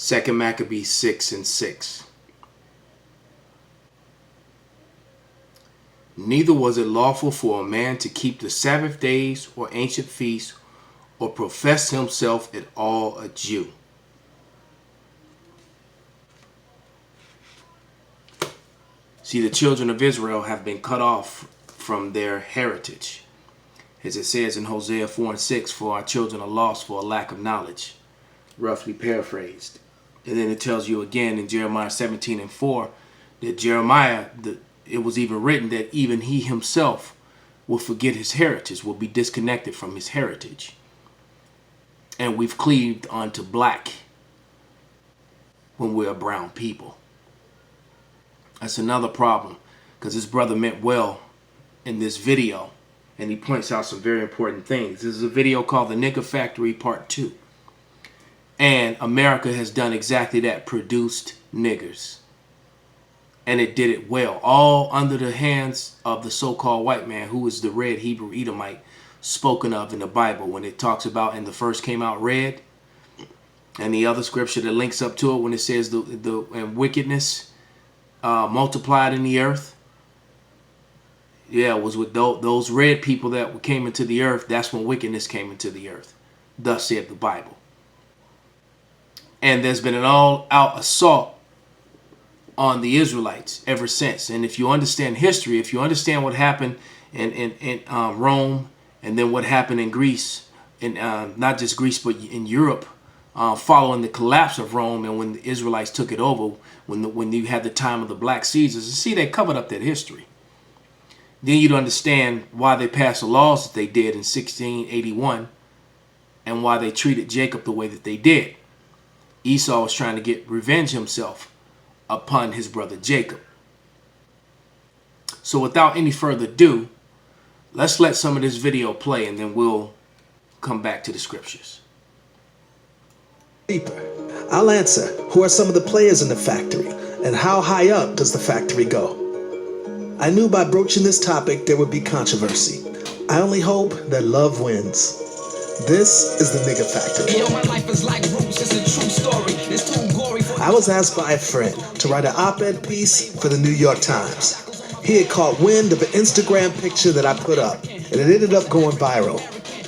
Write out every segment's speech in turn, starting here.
2 Maccabees 6:6. Neither was it lawful for a man to keep the Sabbath days or ancient feasts, or profess himself at all a Jew. See, the children of Israel have been cut off from their heritage. As it says in Hosea 4:6, for our children are lost for a lack of knowledge, roughly paraphrased. And then it tells you again in Jeremiah 17:4 that Jeremiah, it was even written that even he himself will forget his heritage, will be disconnected from his heritage. And we've cleaved onto black when we're a brown people. That's another problem, because this brother meant well in this video, and he points out some very important things. This is a video called The Nigger Factory Part 2. And America has done exactly that, produced niggers. And it did it well, all under the hands of the so-called white man, who is the red Hebrew Edomite spoken of in the Bible, when it talks about, and the first came out red, and the other scripture that links up to it when it says and wickedness multiplied in the earth. Yeah, it was with those red people that came into the earth. That's when wickedness came into the earth. Thus saith the Bible. And there's been an all-out assault on the Israelites ever since. And if you understand history, if you understand what happened in Rome, and then what happened in Greece, and not just Greece, but in Europe, following the collapse of Rome, and when the Israelites took it over, when you had the time of the Black Caesars, see, they covered up that history. Then you'd understand why they passed the laws that they did in 1681, and why they treated Jacob the way that they did. Esau was trying to get revenge himself upon his brother Jacob. So without any further ado, let's let some of this video play, and then we'll come back to the scriptures. I'll answer, who are some of the players in the factory, and how high up does the factory go? I knew by broaching this topic there would be controversy. I only hope that love wins. This is the Nigger Factory. Yo, my life is like Roots, it's a true story. It's too gory for... I was asked by a friend to write an op-ed piece for the New York Times. He had caught wind of an Instagram picture that I put up, and it ended up going viral.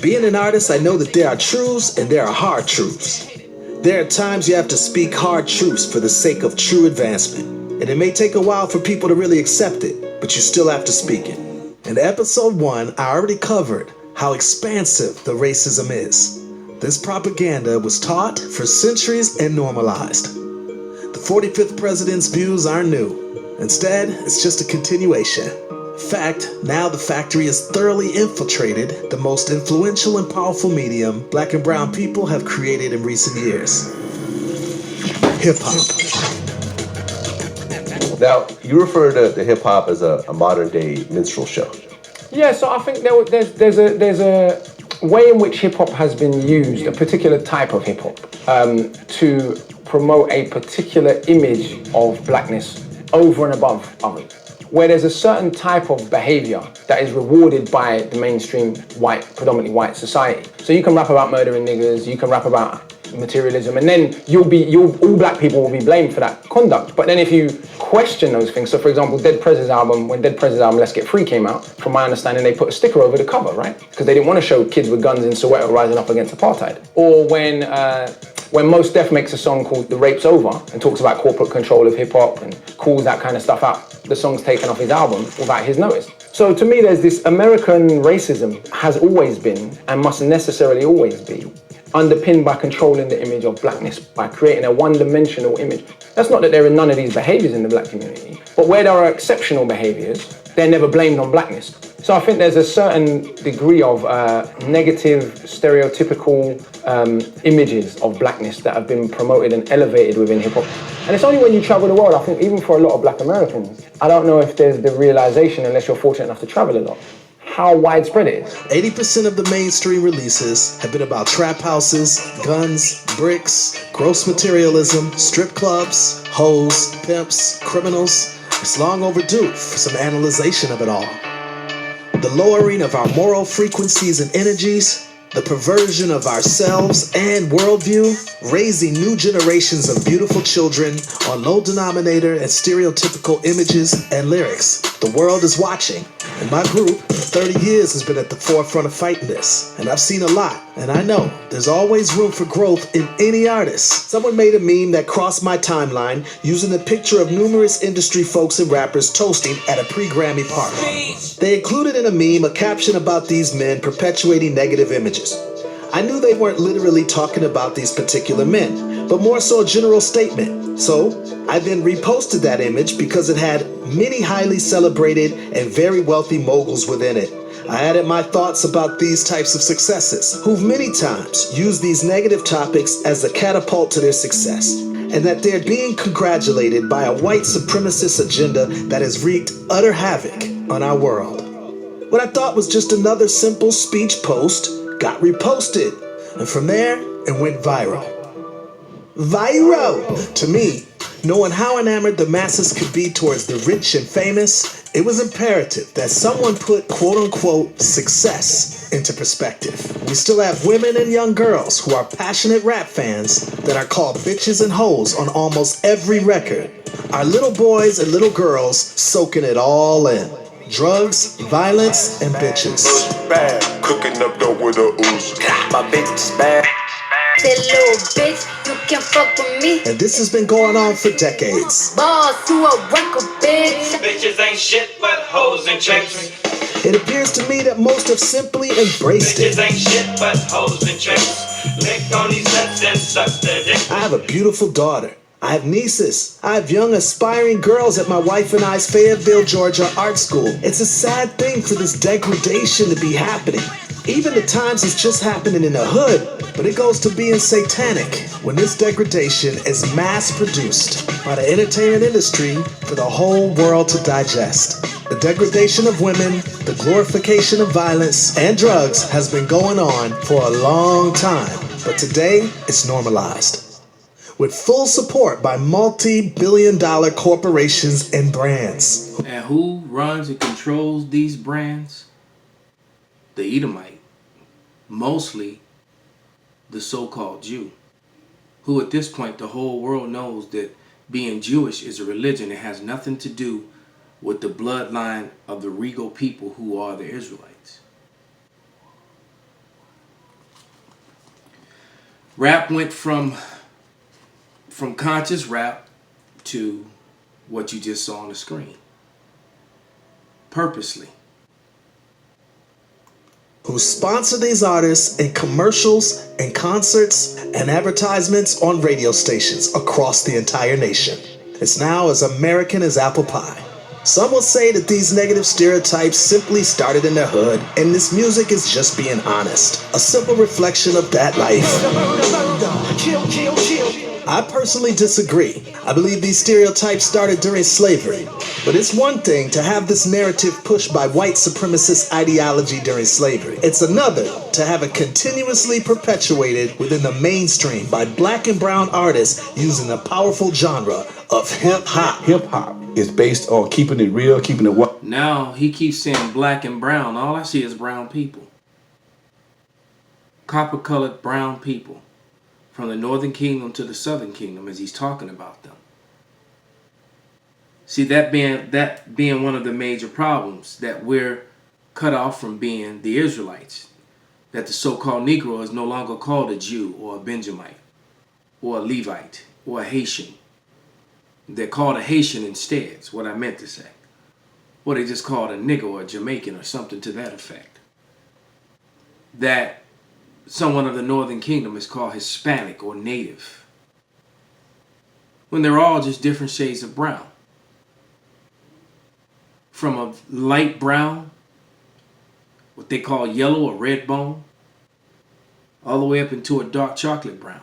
Being an artist, I know that there are truths and there are hard truths. There are times you have to speak hard truths for the sake of true advancement, and it may take a while for people to really accept it, but you still have to speak it. In episode 1, I already covered how expansive the racism is. This propaganda was taught for centuries and normalized. The 45th president's views aren't new. Instead, it's just a continuation. In fact, now the factory has thoroughly infiltrated the most influential and powerful medium black and brown people have created in recent years. Hip-hop. Now, you refer to hip-hop as a modern-day minstrel show. Yeah, so I think there's a way in which hip-hop has been used, a particular type of hip-hop, to promote a particular image of blackness over and above others, where there's a certain type of behavior that is rewarded by the mainstream white, predominantly white society. So you can rap about murdering niggers, you can rap about materialism, and then all black people will be blamed for that conduct. But then if you question those things, so for example, Dead Prez's album, when Dead Prez's album Let's Get Free came out, from my understanding, they put a sticker over the cover, right? Because they didn't want to show kids with guns in Soweto rising up against apartheid. Or when Mos Def makes a song called The Rape's Over and talks about corporate control of hip hop and calls that kind of stuff out, the song's taken off his album without his notice. So to me, there's this American racism has always been, and must necessarily always be, underpinned by controlling the image of blackness, by creating a one-dimensional image. That's not that there are none of these behaviors in the black community, but where there are exceptional behaviors, they're never blamed on blackness. So I think there's a certain degree of negative, stereotypical images of blackness that have been promoted and elevated within hip-hop. And it's only when you travel the world, I think even for a lot of black Americans, I don't know if there's the realization, unless you're fortunate enough to travel a lot, how widespread it is. 80% of the mainstream releases have been about trap houses, guns, bricks, gross materialism, strip clubs, hoes, pimps, criminals. It's long overdue for some analyzation of it all. The lowering of our moral frequencies and energies The perversion of ourselves and worldview, raising new generations of beautiful children on low denominator and stereotypical images and lyrics. The world is watching, and my group, 30 years, has been at the forefront of fighting this. And I've seen a lot, and I know there's always room for growth in any artist. Someone made a meme that crossed my timeline using a picture of numerous industry folks and rappers toasting at a pre-Grammy party. They included in a meme a caption about these men perpetuating negative images. I knew they weren't literally talking about these particular men, but more so a general statement. So I then reposted that image because it had many highly celebrated and very wealthy moguls within it. I added my thoughts about these types of successes, who've many times used these negative topics as a catapult to their success, and that they're being congratulated by a white supremacist agenda that has wreaked utter havoc on our world. What I thought was just another simple speech post got reposted, and from there, it went viral. Viral! To me, knowing how enamored the masses could be towards the rich and famous, it was imperative that someone put quote-unquote success into perspective. We still have women and young girls who are passionate rap fans that are called bitches and hoes on almost every record. Our little boys and little girls soaking it all in. Drugs, violence, and bitches. Bad, cooking up dope with a ooze. My bitch is bad. That little bitch, you can fuck with me. And this has been going on for decades. Boss, you a record bitch. Bitches ain't shit but hoes and tricks. It appears to me that most have simply embraced it. Bitches ain't shit but hoes and tricks. Lick on these nuts and suck the dick. I have a beautiful daughter. I have nieces. I have young aspiring girls at my wife and I's Fayetteville, Georgia art school. It's a sad thing for this degradation to be happening. Even at times it's just happening in the hood, but it goes to being satanic when this degradation is mass produced by the entertainment industry for the whole world to digest. The degradation of women, the glorification of violence and drugs has been going on for a long time, but today it's normalized. With full support by multi-billion-dollar corporations and brands. And who runs and controls these brands? The Edomite. Mostly the so-called Jew. Who at this point the whole world knows that being Jewish is a religion. It has nothing to do with the bloodline of the regal people who are the Israelites. Rap went from conscious rap to what you just saw on the screen. Purposely. Who sponsor these artists in commercials and concerts and advertisements on radio stations across the entire nation. It's now as American as apple pie. Some will say that these negative stereotypes simply started in the hood, and this music is just being honest. A simple reflection of that life. I personally disagree. I believe these stereotypes started during slavery. But it's one thing to have this narrative pushed by white supremacist ideology during slavery. It's another to have it continuously perpetuated within the mainstream by black and brown artists using the powerful genre of hip-hop. Hip-hop is based on keeping it real, keeping it what? Now he keeps saying black and brown. All I see is brown people. Copper-colored brown people. From the northern kingdom to the southern kingdom as he's talking about them. See, that being one of the major problems, that we're cut off from being the Israelites. That the so-called Negro is no longer called a Jew or a Benjamite or a Levite or a Haitian. They're called a Haitian instead, is what I meant to say. Or they just called a nigger or a Jamaican or something to that effect. That someone of the northern kingdom is called Hispanic or native. When they're all just different shades of brown. From a light brown, what they call yellow or red bone, all the way up into a dark chocolate brown.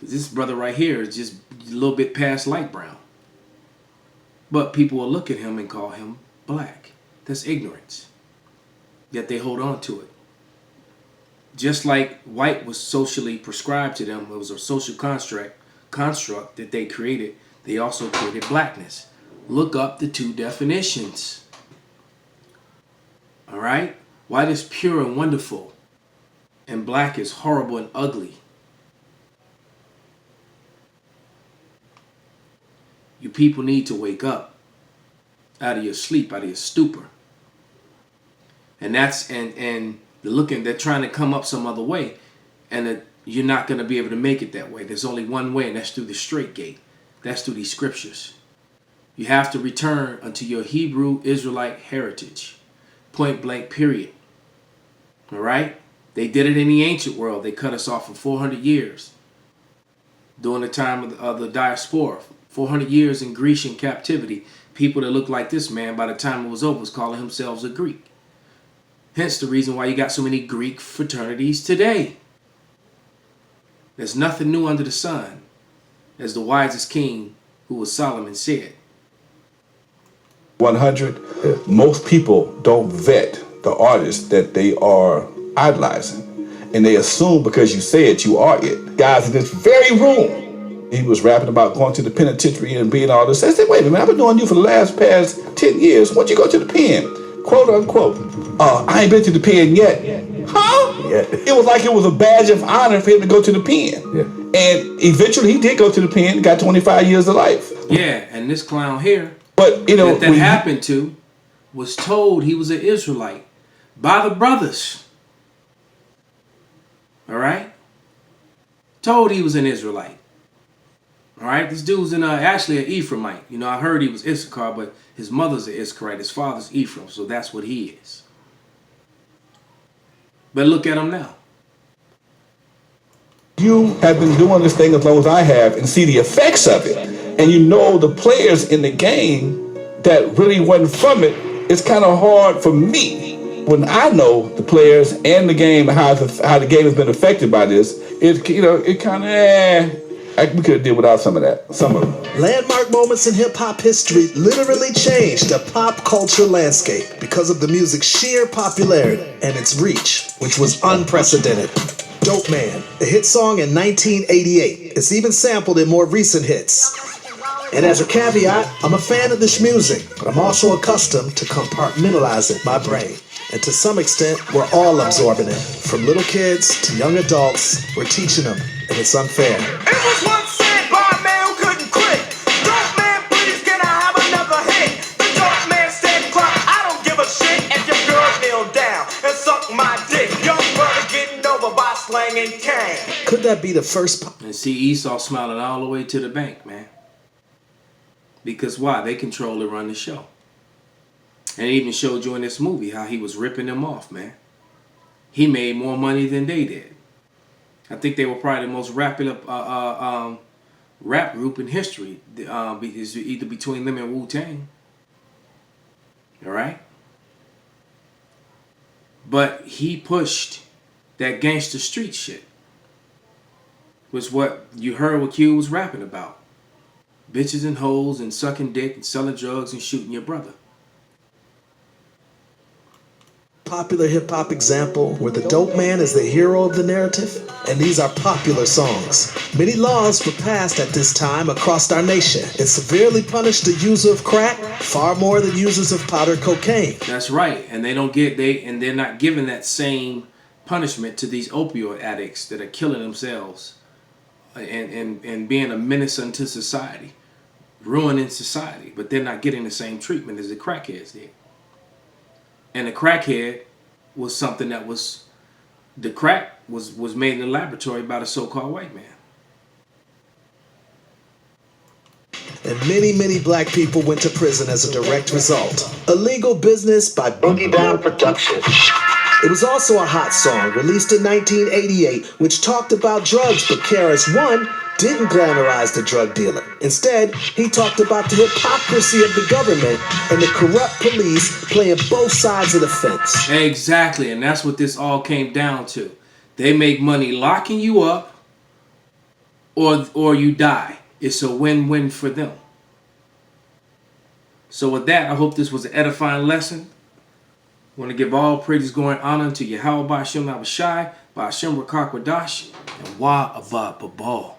This brother right here is just a little bit past light brown. But people will look at him and call him black. That's ignorance. Yet they hold on to it. Just like white was socially prescribed to them, it was a social construct that they created, they also created blackness. Look up the two definitions. All right? White is pure and wonderful. and black is horrible and ugly. You people need to wake up out of your sleep, out of your stupor. And that's and they're trying to come up some other way, and you're not going to be able to make it that way. There's only one way, and that's through the straight gate. That's through these scriptures. You have to return unto your Hebrew Israelite heritage. Point blank, period. All right? They did it in the ancient world. They cut us off for 400 years during the time of the diaspora. 400 years in Grecian captivity. People that looked like this man, by the time it was over, was calling themselves a Greek. Hence the reason why you got so many Greek fraternities today. There's nothing new under the sun, as the wisest king, who was Solomon, said. 100, most people don't vet the artist that they are idolizing. And they assume because you say it, you are it. Guys in this very room, he was rapping about going to the penitentiary and being all this. I said, wait a minute, I've been knowing you for the past 10 years. Why'd you go to the pen? Quote unquote. I ain't been to the pen yet. Huh? Yeah. It was like it was a badge of honor for him to go to the pen. Yeah. And eventually he did go to the pen and got 25 years of life. Yeah, and this clown here, but you know, that happened to, was told he was an Israelite by the brothers. All right? Told he was an Israelite. All right? This dude's actually an Ephraimite. You know, I heard he was Issachar, but his mother's an Issacharite. His father's Ephraim, so that's what he is. But look at him now. You have been doing this thing as long as I have and see the effects of it. And you know the players in the game that really wasn't from it. It's kind of hard for me when I know the players and the game and how the game has been affected by this. It kind of we could have did without some of that. Some of them. Landmark moments in hip-hop history literally changed the pop culture landscape because of the music's sheer popularity and its reach, which was unprecedented. Dope Man, a hit song in 1988. It's even sampled in more recent hits. And as a caveat, I'm a fan of this music, but I'm also accustomed to compartmentalizing my brain. And to some extent, we're all absorbing it. From little kids to young adults, we're teaching them, and it's unfair. It was once said by a man who couldn't quit. Dope man, please can I have another hit? The dope man said, "Clock, I don't give a shit if your girl kneel down and suck my dick. Young brother getting over by slanging cane." Could that be the first? And see Esau smiling all the way to the bank, man. Because why? They control and run the show. And it even showed you in this movie how he was ripping them off, man. He made more money than they did. I think they were probably the most rap group in history. Either between them and Wu-Tang. All right? But he pushed that gangster street shit. Was what you heard what Q was rapping about. Bitches and hoes and sucking dick and selling drugs and shooting your brother. Popular hip-hop example where the dope man is the hero of the narrative, and these are popular songs. Many laws were passed at this time across our nation and severely punished the user of crack far more than users of powder cocaine. That's right, and they're not giving that same punishment to these opioid addicts that are killing themselves and being a menace unto society, ruining society, but they're not getting the same treatment as the crackheads did. And the crackhead was something that was, the crack was made in the laboratory by the so-called white man. And many, many black people went to prison as a direct result. Illegal Business by Boogie Down Production. It was also a hot song released in 1988, which talked about drugs, but KRS-One didn't glamorize the drug dealer. Instead, he talked about the hypocrisy of the government and the corrupt police playing both sides of the fence. Exactly, and that's what this all came down to. They make money locking you up or you die. It's a win-win for them. So with that, I hope this was an edifying lesson. I want to give all praises, glory, and honor to Yahweh Ba'Shem Abishai, Ba'Shem Rakak Wadash, and Wa Abba Babal.